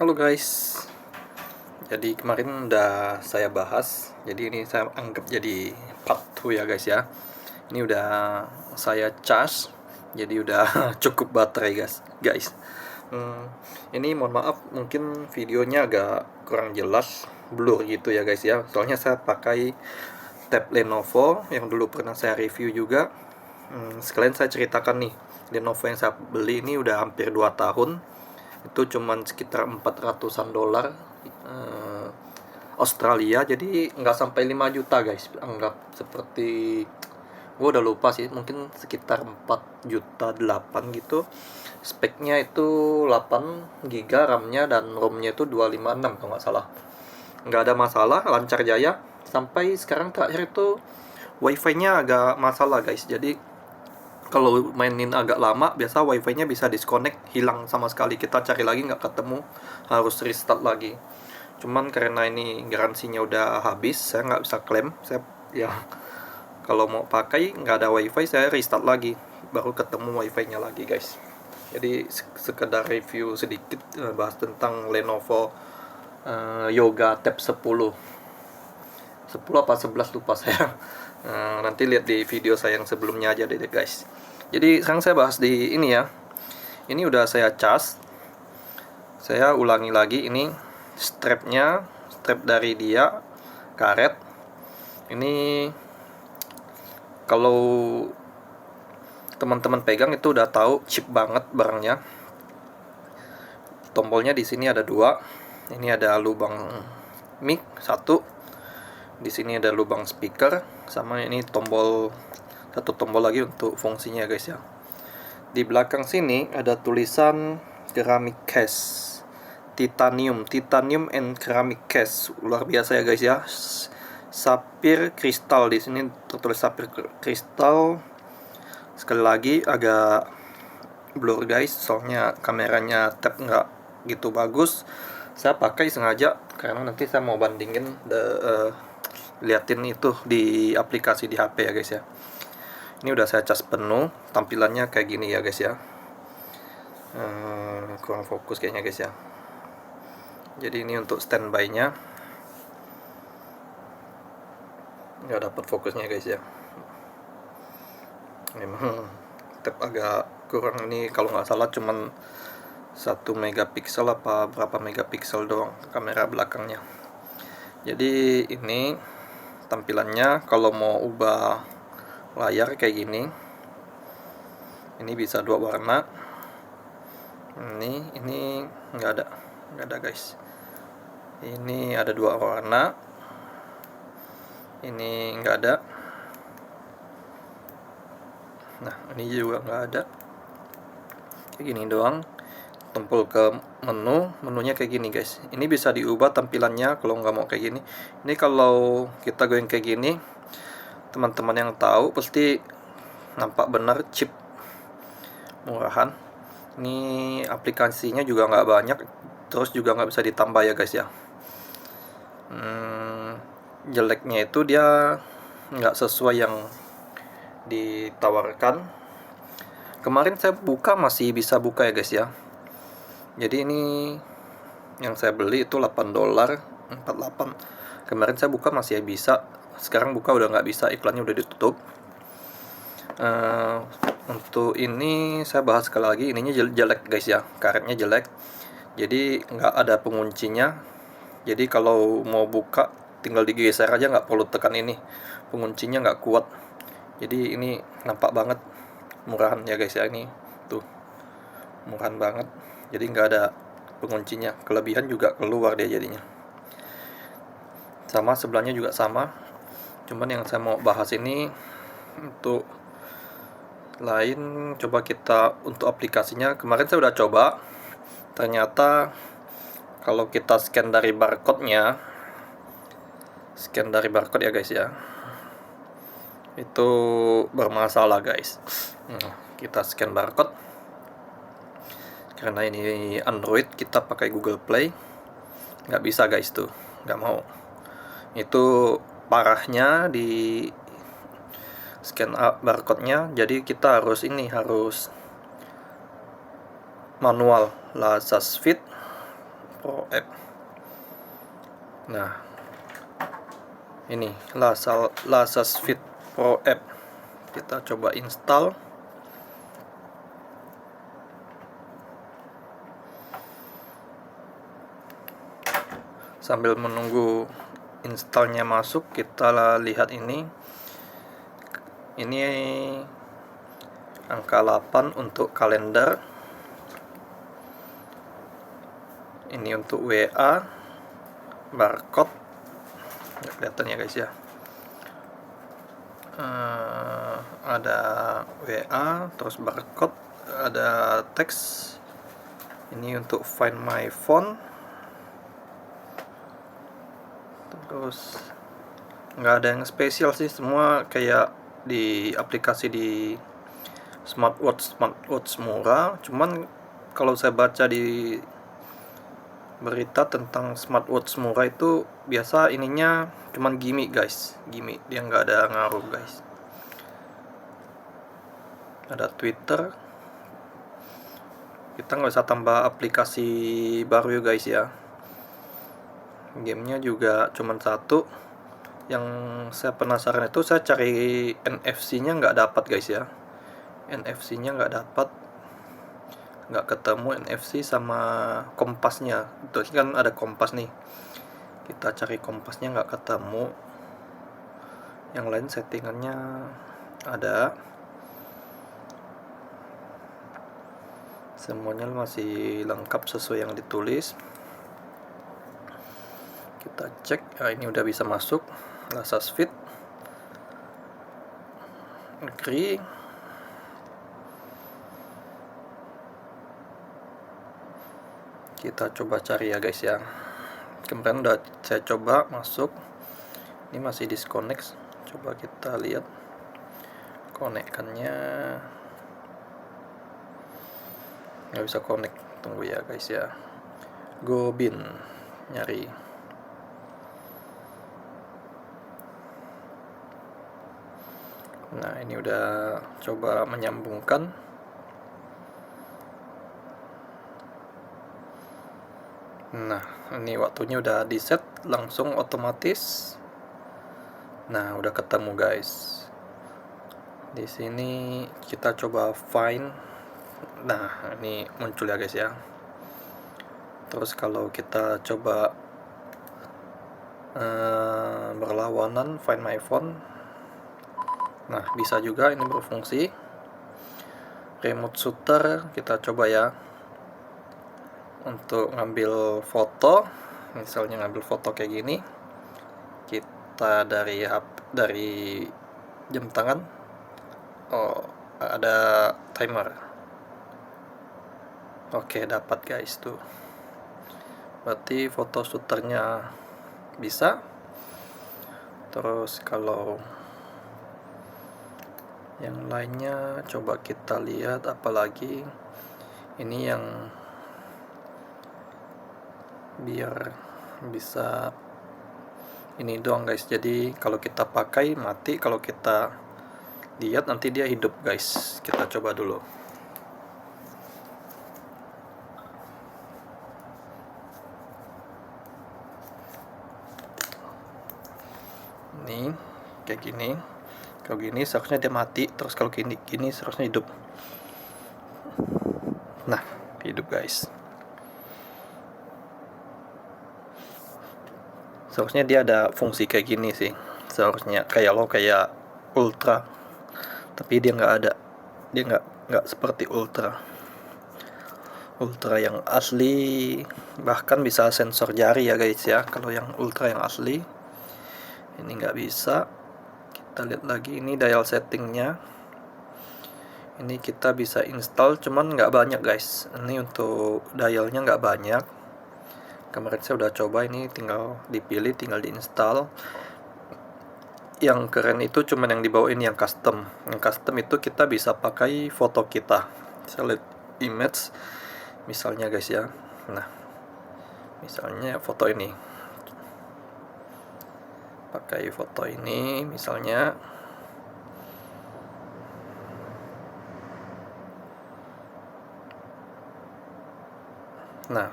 Halo guys, jadi kemarin udah saya bahas, jadi ini saya anggap jadi part 2 ya guys ya. Ini udah saya charge, jadi udah cukup baterai guys. Ini mohon maaf mungkin videonya agak kurang jelas, blur gitu ya guys ya. Soalnya saya pakai tab Lenovo yang dulu pernah saya review juga. Sekalian saya ceritakan nih, Lenovo yang saya beli ini udah hampir 2 tahun. Itu cuman sekitar 400-an dolar Australia, jadi nggak sampai 5 juta guys, anggap seperti gue udah lupa sih, mungkin sekitar 4 juta 8 gitu. Speknya itu 8 giga RAM-nya dan ROM-nya itu 256 kalau nggak salah. Nggak ada masalah, lancar jaya. Sampai sekarang terakhir itu wifi-nya agak masalah guys, jadi kalau mainin agak lama biasa wifi-nya bisa disconnect, hilang sama sekali, kita cari lagi nggak ketemu, harus restart lagi. Cuman karena ini garansinya udah habis, saya nggak bisa klaim. Saya ya kalau mau pakai nggak ada wifi, saya restart lagi baru ketemu wifi-nya lagi guys. Jadi sekedar review sedikit, bahas tentang Lenovo Yoga Tab 10 apa 11 lupa saya. Nanti lihat di video saya yang sebelumnya aja deh guys. Jadi sekarang saya bahas di ini ya. Ini udah saya cas. Saya ulangi lagi, ini strapnya, strap dari dia karet. Ini kalau teman-teman pegang itu udah tahu cheap banget barangnya. Tombolnya di sini ada 2. Ini ada lubang mic 1. Di sini ada lubang speaker, sama ini satu tombol lagi untuk fungsinya guys ya. Di belakang sini ada tulisan ceramic case, titanium and ceramic case, luar biasa ya guys ya. Sapphire kristal, di sini tertulis sapphire kristal. Sekali lagi agak blur guys, soalnya kameranya tab nggak gitu bagus. Saya pakai sengaja karena nanti saya mau bandingin liatin itu di aplikasi di HP ya guys ya. Ini udah saya cas penuh, tampilannya kayak gini ya guys ya. Kurang fokus kayaknya guys ya. Jadi ini untuk standby-nya, nggak dapat fokusnya guys ya. Memang tab agak kurang, ini kalau nggak salah cuman 1 megapiksel apa berapa megapiksel doang kamera belakangnya. Jadi ini tampilannya, kalau mau ubah layar kayak gini, ini bisa 2 warna. Ini nggak ada guys. Ini ada 2 warna, ini nggak ada. Nah ini juga nggak ada, kayak gini doang. Tumpul ke menunya kayak gini guys. Ini bisa diubah tampilannya kalau nggak mau kayak gini. Ini kalau kita goyang kayak gini, teman-teman yang tahu pasti nampak benar cheap, murahan. Ini aplikasinya juga nggak banyak, terus juga nggak bisa ditambah ya guys ya. Jeleknya itu dia nggak sesuai yang ditawarkan. Kemarin saya buka masih bisa buka ya guys ya. Jadi ini yang saya beli itu 8 dolar 48. Kemarin saya buka masih bisa, sekarang buka udah nggak bisa, iklannya udah ditutup. Untuk ini saya bahas sekali lagi, ininya jelek guys ya, karetnya jelek, jadi nggak ada penguncinya. Jadi kalau mau buka tinggal digeser aja, nggak perlu tekan ini, penguncinya nggak kuat. Jadi ini nampak banget murahan ya guys ya, ini tuh murahan banget, jadi nggak ada penguncinya. Kelebihan juga keluar dia jadinya. Sama sebelahnya juga sama, cuman yang saya mau bahas ini untuk lain. Coba kita untuk aplikasinya, kemarin saya udah coba, ternyata kalau kita scan dari barcode ya guys ya, itu bermasalah guys. Kita scan barcode, karena ini Android, kita pakai Google Play, nggak bisa guys, tuh nggak mau. Itu parahnya di scan barcode-nya, jadi kita harus manual Lazas Fit Pro App. Nah, ini Lasas Fit Pro App. Kita coba install. Sambil menunggu installnya masuk, kita lihat ini angka 8 untuk kalender, ini untuk WA, barcode nggak kelihatan ya guys ya. Ada WA, terus barcode, ada teks, ini untuk Find My Phone, terus nggak ada yang spesial sih, semua kayak di aplikasi di smartwatch murah. Cuman kalau saya baca di berita tentang smartwatch murah itu biasa ininya cuman gimmick guys, gimmick, dia nggak ada ngaruh guys. Ada Twitter, kita nggak usah tambah aplikasi baru ya guys ya. Gamenya juga cuman satu. Yang saya penasaran itu saya cari NFC-nya nggak dapat guys ya. NFC-nya nggak dapat, nggak ketemu NFC sama kompasnya. Itu kan ada kompas nih, kita cari kompasnya nggak ketemu. Yang lain settingannya ada, semuanya masih lengkap sesuai yang ditulis. Kita cek, ini udah bisa masuk. Lasas Fit, agree. Kita coba cari ya guys ya. Kemarin udah saya coba masuk, ini masih disconnect. Coba kita lihat konekkannya, nggak bisa connect. Tunggu ya guys ya. Gobin nyari. Nah, ini udah coba menyambungkan. Nah, ini waktunya udah di set langsung otomatis. Nah, udah ketemu guys. Di sini kita coba find. Nah, ini muncul ya guys ya. Terus kalau kita coba berlawanan Find My Phone, nah bisa juga ini berfungsi. Remote shooter kita coba ya, untuk ngambil foto, misalnya ngambil foto kayak gini, kita dari jam tangan. Oh, ada timer. Oke, dapat guys tuh. Berarti foto shooternya bisa. Terus kalau yang lainnya coba kita lihat, apalagi ini yang biar bisa ini doang guys. Jadi kalau kita pakai mati, kalau kita lihat nanti dia hidup guys. Kita coba dulu. Ini kayak gini. Kalau gini seharusnya dia mati, terus kalau gini seharusnya hidup. Nah, hidup guys. Seharusnya dia ada fungsi kayak gini sih. Seharusnya kayak ultra. Tapi dia nggak ada. Dia nggak seperti ultra. Ultra yang asli bahkan bisa sensor jari ya guys ya. Kalau yang ultra yang asli ini nggak bisa. Kita lihat lagi, ini dial settingnya. Ini kita bisa install, cuman nggak banyak guys. Ini untuk dialnya nggak banyak. Kemarin saya udah coba, ini tinggal dipilih, tinggal diinstal. Yang keren itu cuman yang di bawah ini, yang custom. Yang custom itu kita bisa pakai foto kita. Select image, misalnya guys ya. Nah, misalnya foto ini. Pakai foto ini misalnya. Nah,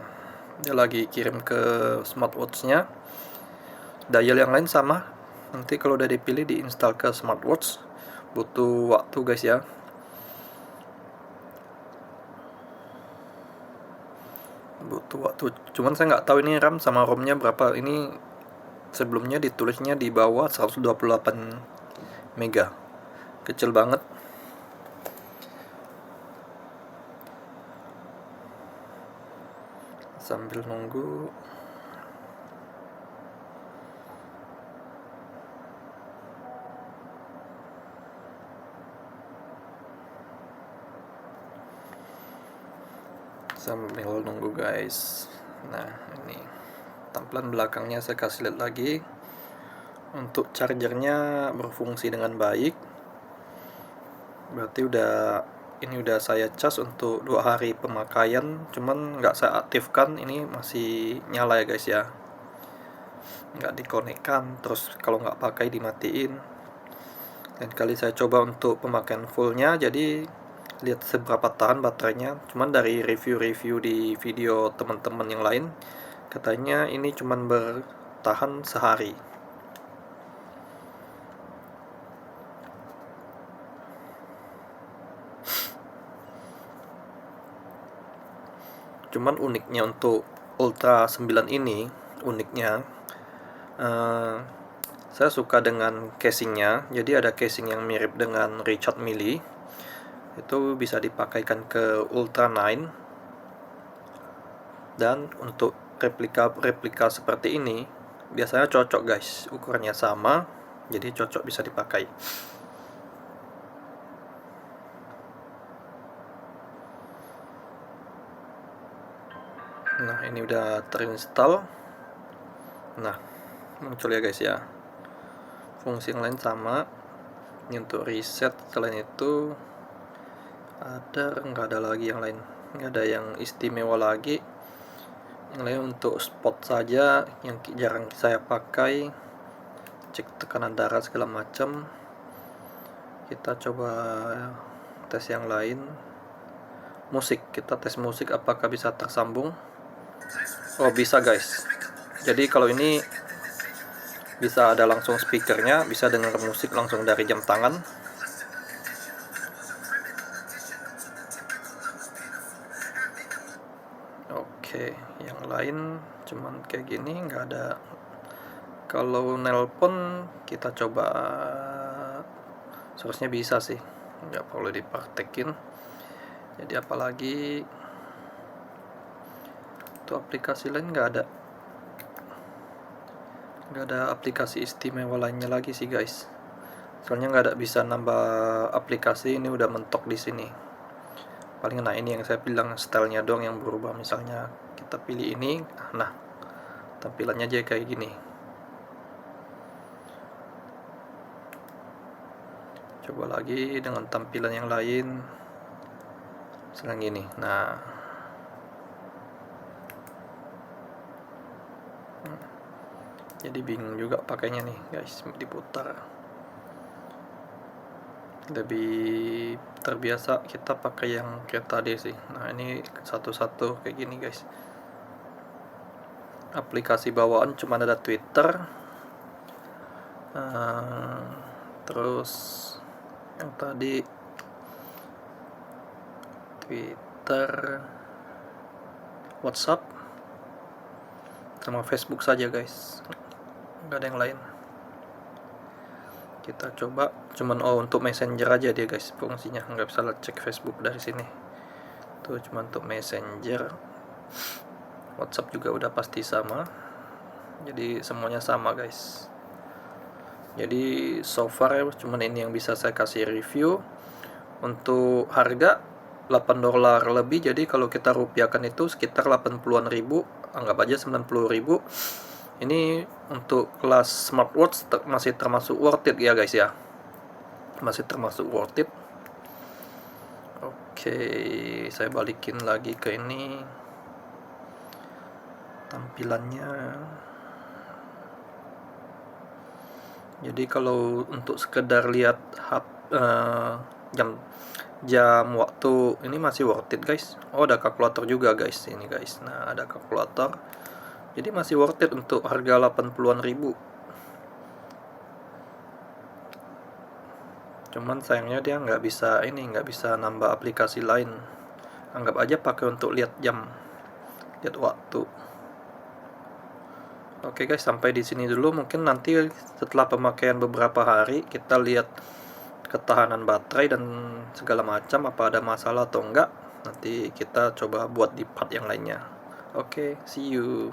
dia lagi kirim ke smartwatch-nya. Dial yang lain sama, nanti kalau udah dipilih diinstal ke smartwatch, butuh waktu guys ya. Butuh waktu, cuman saya nggak tahu ini RAM sama ROM-nya berapa. Ini sebelumnya ditulisnya di bawah 128 mega, kecil banget. Sambil nunggu, guys. Nah, ini tampilan belakangnya saya kasih lihat lagi. Untuk chargernya berfungsi dengan baik, berarti ini udah saya cas untuk 2 hari pemakaian, cuman nggak saya aktifkan, ini masih nyala ya guys ya, nggak dikonekkan, terus kalau nggak pakai dimatiin. Dan kali saya coba untuk pemakaian fullnya, jadi lihat seberapa tahan baterainya. Cuman dari review-review di video teman-teman yang lain, katanya ini cuman bertahan sehari. Cuman uniknya untuk Ultra 9 ini, uniknya saya suka dengan casingnya. Jadi ada casing yang mirip dengan Richard Mille, itu bisa dipakaikan ke Ultra 9. Dan untuk replika seperti ini biasanya cocok guys, ukurannya sama, jadi cocok, bisa dipakai. Nah, ini udah terinstall. Nah, muncul ya guys ya. Fungsi yang lain sama. Ini untuk reset. Selain itu nggak ada lagi yang lain, nggak ada yang istimewa lagi. Yang lain untuk spot saja yang jarang saya pakai, cek tekanan darah segala macam. Kita coba tes yang lain. Musik, kita tes musik apakah bisa tersambung. Oh, bisa guys. Jadi kalau ini bisa ada langsung speakernya, bisa dengar musik langsung dari jam tangan. Oke, yang lain cuman kayak gini, nggak ada. Kalau nelpon kita coba, seharusnya bisa sih, nggak perlu dipraktekin. Jadi apalagi untuk aplikasi lain nggak ada aplikasi istimewa lainnya lagi sih guys. Soalnya nggak ada bisa nambah aplikasi, ini udah mentok di sini. Paling nah ini yang saya bilang, stylenya doang yang berubah. Misalnya kita pilih ini, nah tampilannya aja kayak gini. Coba lagi dengan tampilan yang lain, misalnya gini. Nah, jadi bingung juga pakainya nih guys, diputar. Lebih terbiasa kita pakai yang kayak tadi sih. Nah, ini satu-satu kayak gini guys. Aplikasi bawaan cuma ada Twitter, terus yang tadi Twitter, WhatsApp, sama Facebook saja guys, nggak ada yang lain. Kita coba, cuman untuk Messenger aja dia guys fungsinya, nggak bisa cek Facebook dari sini. Tuh cuma untuk Messenger. WhatsApp juga udah pasti sama, jadi semuanya sama guys. Jadi so far ya, cuman ini yang bisa saya kasih review. Untuk harga $8 lebih, jadi kalau kita rupiahkan itu sekitar 80-an ribu, anggap aja 90 ribu. Ini untuk kelas smartwatch masih termasuk worth it ya guys ya, masih termasuk worth it. Oke, saya balikin lagi ke ini tampilannya. Jadi kalau untuk sekedar lihat jam jam, waktu, ini masih worth it guys. Oh, ada kalkulator juga guys ini guys. Nah, ada kalkulator. Jadi masih worth it untuk harga 80-an ribu. Cuman sayangnya dia nggak bisa nambah aplikasi lain. Anggap aja pakai untuk lihat jam, lihat waktu. Oke guys, sampai di sini dulu. Mungkin nanti setelah pemakaian beberapa hari kita lihat ketahanan baterai dan segala macam, apa ada masalah atau enggak. Nanti kita coba buat di part yang lainnya. Oke, see you.